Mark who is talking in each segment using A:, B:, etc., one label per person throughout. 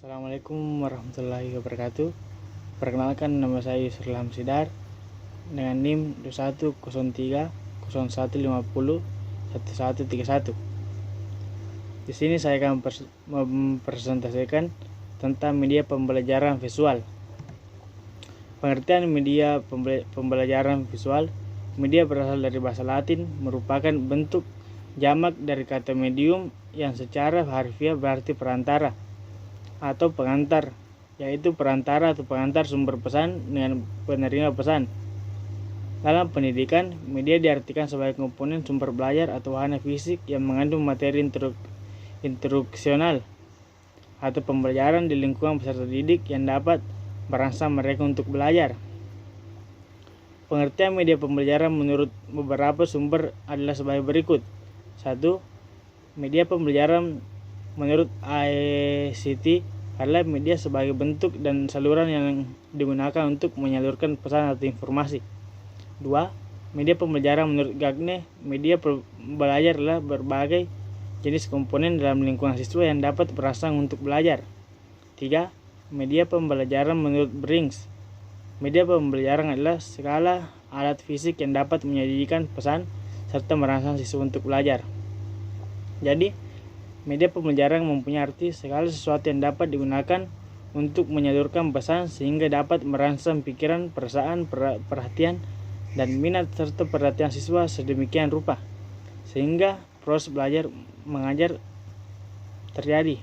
A: Assalamualaikum warahmatullahi wabarakatuh. Perkenalkan, nama saya Yusril Hamsidar dengan NIM 210301501131. Di sini saya akan mempresentasikan tentang media pembelajaran visual. Pengertian media pembelajaran visual. Media berasal dari bahasa Latin, merupakan bentuk jamak dari kata medium yang secara harfiah berarti perantara atau pengantar, yaitu perantara atau pengantar sumber pesan dengan penerima pesan. Dalam pendidikan, media diartikan sebagai komponen sumber belajar atau wahana fisik yang mengandung materi instruksional atau pembelajaran di lingkungan peserta didik yang dapat merangsang mereka untuk belajar. Pengertian media pembelajaran menurut beberapa sumber adalah sebagai berikut. 1. Media pembelajaran menurut ICT adalah media sebagai bentuk dan saluran yang digunakan untuk menyalurkan pesan atau informasi. 2. Media pembelajaran menurut Gagne, media belajar adalah berbagai jenis komponen dalam lingkungan siswa yang dapat merangsang untuk belajar. 3. Media pembelajaran menurut Brings, media pembelajaran adalah segala alat fisik yang dapat menyajikan pesan serta merangsang siswa untuk belajar. Jadi, media pembelajaran mempunyai arti segala sesuatu yang dapat digunakan untuk menyalurkan pesan sehingga dapat merangsang pikiran, perasaan, perhatian, dan minat serta perhatian siswa sedemikian rupa sehingga proses belajar mengajar terjadi.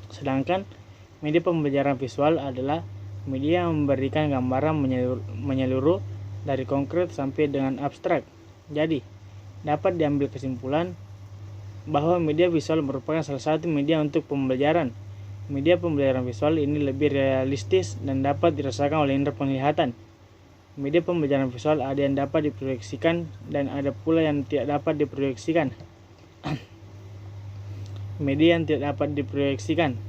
A: Sedangkan media pembelajaran visual adalah media yang memberikan gambaran menyeluruh dari konkret sampai dengan abstrak. Jadi, dapat diambil kesimpulan bahwa media visual merupakan salah satu media untuk pembelajaran. Media pembelajaran visual ini lebih realistis dan dapat dirasakan oleh indera penglihatan. Media pembelajaran visual ada yang dapat diproyeksikan dan ada pula yang tidak dapat diproyeksikan. Media yang tidak dapat diproyeksikan.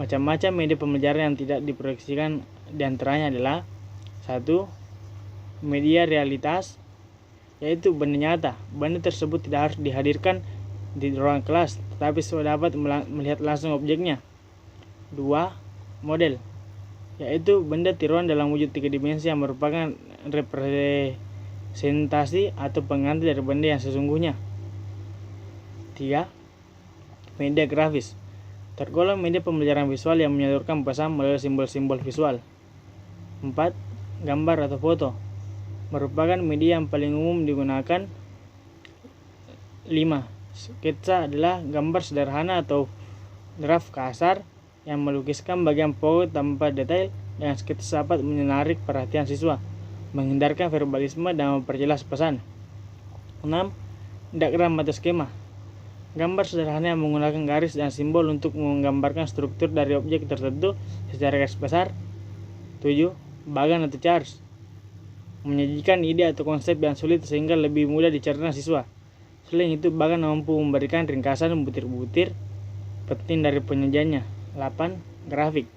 A: Macam-macam media pembelajaran yang tidak diproyeksikan diantaranya adalah 1. Media realitas, yaitu benda nyata. Benda tersebut tidak harus dihadirkan di ruang kelas, tetapi siswa dapat melihat langsung objeknya. 2. Model, yaitu benda tiruan dalam wujud 3 dimensi yang merupakan representasi atau pengganti dari benda yang sesungguhnya. 3. Media grafis, tergolong media pembelajaran visual yang menyalurkan pesan melalui simbol-simbol visual. 4. Gambar atau foto, merupakan media yang paling umum digunakan. 5. Sketsa adalah gambar sederhana atau draft kasar yang melukiskan bagian pokok tanpa detail dengan sketsa dapat menarik perhatian siswa, menghindarkan verbalisme dan memperjelas pesan. 6. Diagram atau skema, gambar sederhana yang menggunakan garis dan simbol untuk menggambarkan struktur dari objek tertentu secara garis besar. 7. Bagan atau charts, menyajikan ide atau konsep yang sulit sehingga lebih mudah dicerna siswa. Selain itu, bagan mampu memberikan ringkasan butir-butir penting dari penyajiannya. 8. Grafik,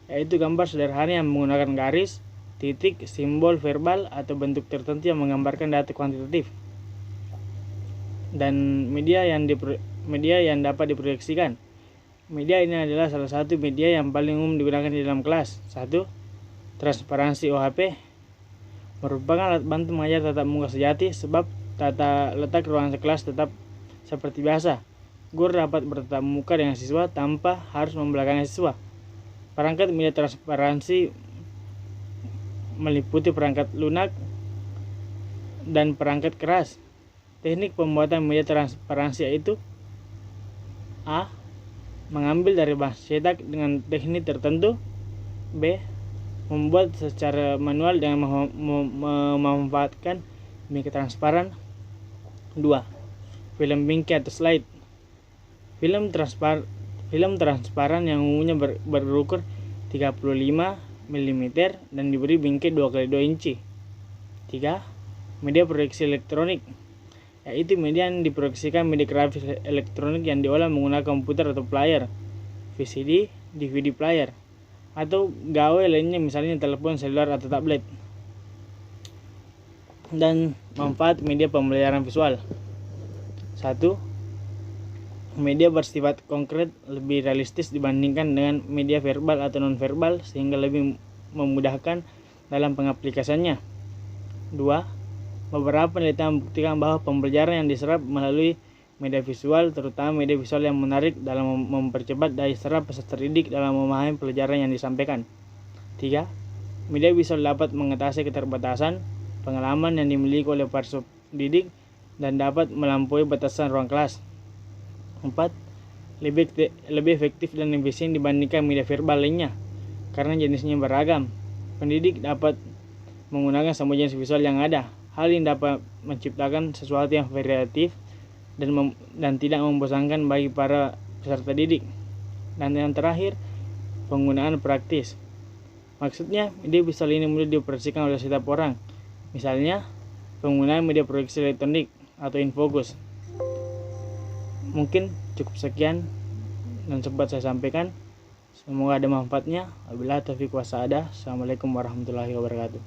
A: yaitu gambar sederhana yang menggunakan garis, titik, simbol verbal, atau bentuk tertentu yang menggambarkan data kuantitatif. Dan media yang dapat diproyeksikan. Media ini adalah salah satu media yang paling umum digunakan di dalam kelas. 1. Transparansi OHP, merupakan alat bantu mengajar tatap muka sejati sebab tata letak ruangan kelas tetap seperti biasa. Guru dapat bertatap muka dengan siswa tanpa harus membelakangi siswa. Perangkat media transparansi meliputi perangkat lunak dan perangkat keras. Teknik pembuatan media transparansi yaitu: A. Mengambil dari bahan cetak dengan teknik tertentu. B. Membuat secara manual dengan memanfaatkan bingkai transparan. 2. Film bingkai atau slide, film transparan yang umumnya berukur 35 mm dan diberi bingkai 2x2 inci. 3. Media proyeksi elektronik, yaitu media yang diproyeksikan media grafis elektronik yang diolah menggunakan komputer atau player, VCD, DVD player, atau gawe lainnya misalnya telepon seluler atau tablet. Dan manfaat media pembelajaran visual. 1. Media bersifat konkret lebih realistis dibandingkan dengan media verbal atau nonverbal sehingga lebih memudahkan dalam pengaplikasiannya. 2. Beberapa penelitian membuktikan bahwa pembelajaran yang diserap melalui media visual, terutama media visual yang menarik dalam mempercepat daya serap peserta didik dalam memahami pelajaran yang disampaikan. 3. Media visual dapat mengatasi keterbatasan pengalaman yang dimiliki oleh para didik dan dapat melampaui batasan ruang kelas. 4. Lebih efektif dan efisien dibandingkan media verbal lainnya karena jenisnya beragam. Pendidik dapat menggunakan semua jenis visual yang ada. Hal ini dapat menciptakan sesuatu yang variatif dan tidak membosankan bagi para peserta didik. Dan yang terakhir, penggunaan praktis. Maksudnya, media visual ini mudah dioperasikan oleh setiap orang. Misalnya, penggunaan media proyeksi elektronik atau infografis. Mungkin cukup sekian dan sempat saya sampaikan. Semoga ada manfaatnya. Wabillahi taufiq wa hidayah. Assalamualaikum warahmatullahi wabarakatuh.